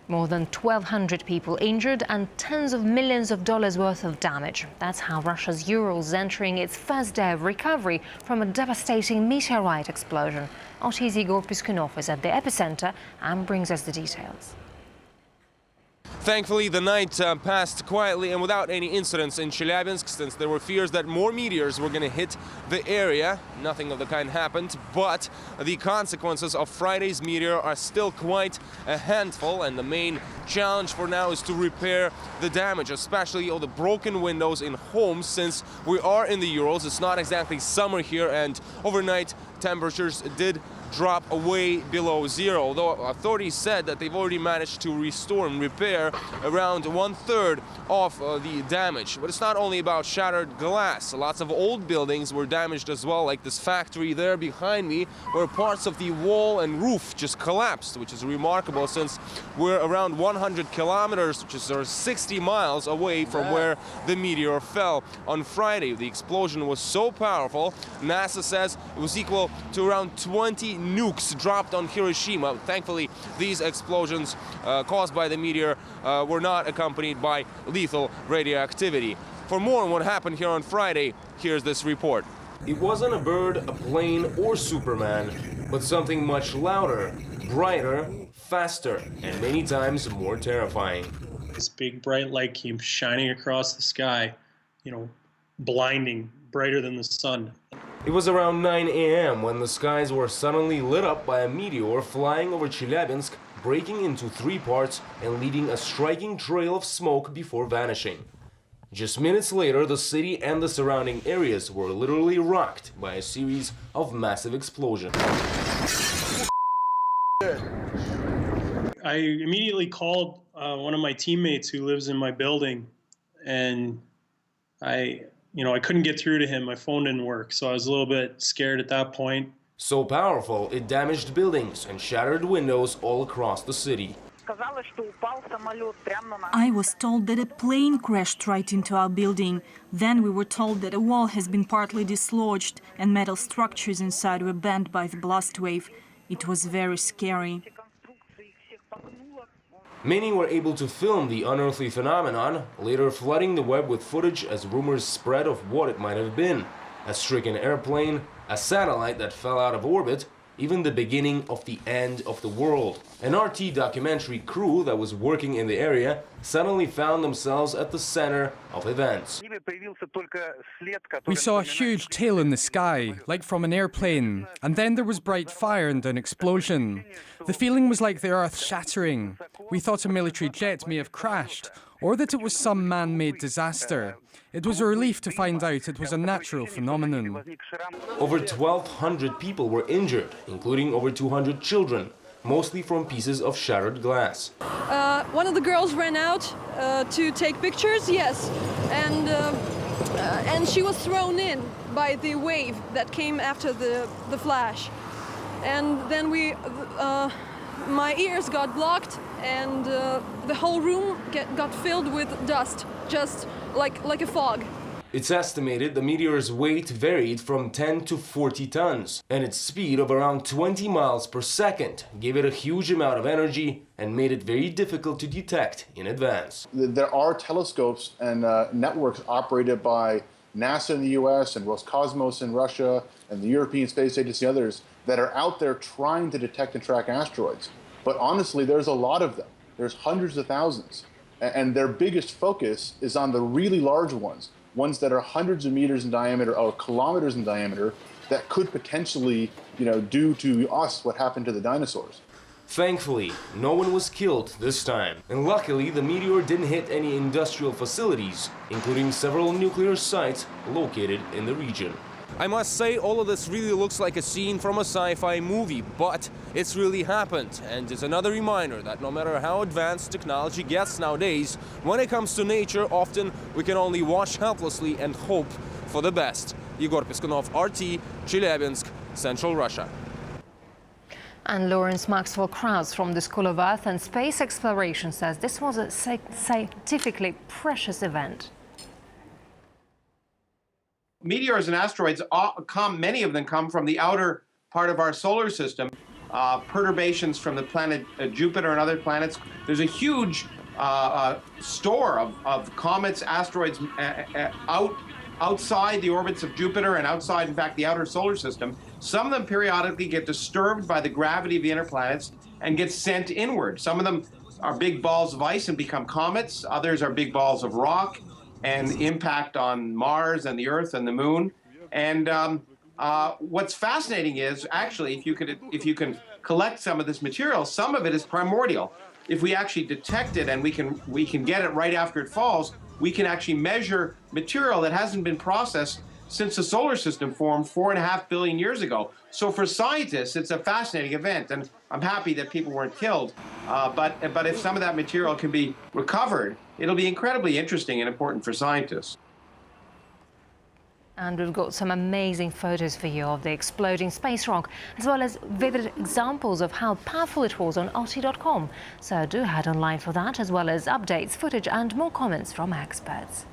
More than 1,200 people injured and tens of millions of dollars worth of damage. That's how Russia's Urals is entering its first day of recovery from a devastating meteorite explosion. RT's Igor Piskunov is at the epicenter and brings us the details. Thankfully, the night passed quietly and without any incidents in Chelyabinsk, since there were fears that more meteors were going to hit the area. Nothing of the kind happened, but the consequences of Friday's meteor are still quite a handful, and the main challenge for now is to repair the damage, especially all the broken windows in homes, since we are in the Urals. It's not exactly summer here, and overnight temperatures did drop way below zero, although authorities said that they've already managed to restore and repair around 1/3 of the damage. But it's not only about shattered glass. Lots of old buildings were damaged as well, like this factory there behind me, where parts of the wall and roof just collapsed, which is remarkable since we're around 100 kilometers, which is 60 miles away from where the meteor fell on Friday. The explosion was so powerful, NASA says it was equal to around 20 nukes dropped on Hiroshima. Thankfully, these explosions caused by the meteor were not accompanied by lethal radioactivity. For more on what happened here on Friday, here's this report. It wasn't a bird, a plane, or Superman, but something much louder, brighter, faster, and many times more terrifying. This big bright light came shining across the sky, blinding, brighter than the sun. It was around 9 a.m. when the skies were suddenly lit up by a meteor flying over Chelyabinsk, breaking into 3 parts and leaving a striking trail of smoke before vanishing. Just minutes later, the city and the surrounding areas were literally rocked by a series of massive explosions. I immediately called one of my teammates who lives in my building, and I couldn't get through to him. My phone didn't work, so I was a little bit scared at that point. So powerful, it damaged buildings and shattered windows all across the city. I was told that a plane crashed right into our building. Then we were told that a wall has been partly dislodged and metal structures inside were bent by the blast wave. It was very scary. Many were able to film the unearthly phenomenon, later flooding the web with footage as rumors spread of what it might have been. A stricken airplane, a satellite that fell out of orbit, even the beginning of the end of the world. An RT documentary crew that was working in the area suddenly found themselves at the center of events. We saw a huge tail in the sky, like from an airplane, and then there was bright fire and an explosion. The feeling was like the earth shattering. We thought a military jet may have crashed, or that it was some man-made disaster. It was a relief to find out it was a natural phenomenon. Over 1,200 people were injured, including over 200 children, mostly from pieces of shattered glass. One of the girls ran out to take pictures, yes, and she was thrown in by the wave that came after the flash. And then my ears got blocked, and the whole room got filled with dust, just like a fog. It's estimated the meteor's weight varied from 10 to 40 tons, and its speed of around 20 miles per second gave it a huge amount of energy and made it very difficult to detect in advance. There are telescopes and networks operated by NASA in the US and Roscosmos in Russia and the European Space Agency and others that are out there trying to detect and track asteroids. But honestly, there's a lot of them. There's hundreds of thousands. And their biggest focus is on the really large ones that are hundreds of meters in diameter or kilometers in diameter that could potentially, do to us what happened to the dinosaurs. Thankfully, no one was killed this time. And luckily, the meteor didn't hit any industrial facilities, including several nuclear sites located in the region. I must say, all of this really looks like a scene from a sci-fi movie, but it's really happened. And it's another reminder that no matter how advanced technology gets nowadays, when it comes to nature, often we can only watch helplessly and hope for the best. Igor Piskunov, RT, Chelyabinsk, Central Russia. And Lawrence Maxwell Krauss from the School of Earth and Space Exploration says this was a scientifically precious event. Meteors and asteroids, many of them come from the outer part of our solar system. perturbations from the planet Jupiter and other planets. There's a huge store of comets, asteroids outside the orbits of Jupiter and outside, in fact, the outer solar system. Some of them periodically get disturbed by the gravity of the inner planets and get sent inward. Some of them are big balls of ice and become comets. Others are big balls of rock and impact on Mars and the Earth and the Moon. And what's fascinating is, actually, if you can collect some of this material, some of it is primordial. If we actually detect it and we can get it right after it falls, we can actually measure material that hasn't been processed since the solar system formed 4.5 billion years ago. So for scientists, it's a fascinating event, and I'm happy that people weren't killed. But if some of that material can be recovered, it'll be incredibly interesting and important for scientists. And we've got some amazing photos for you of the exploding space rock, as well as vivid examples of how powerful it was on RT.com. So do head online for that, as well as updates, footage and more comments from experts.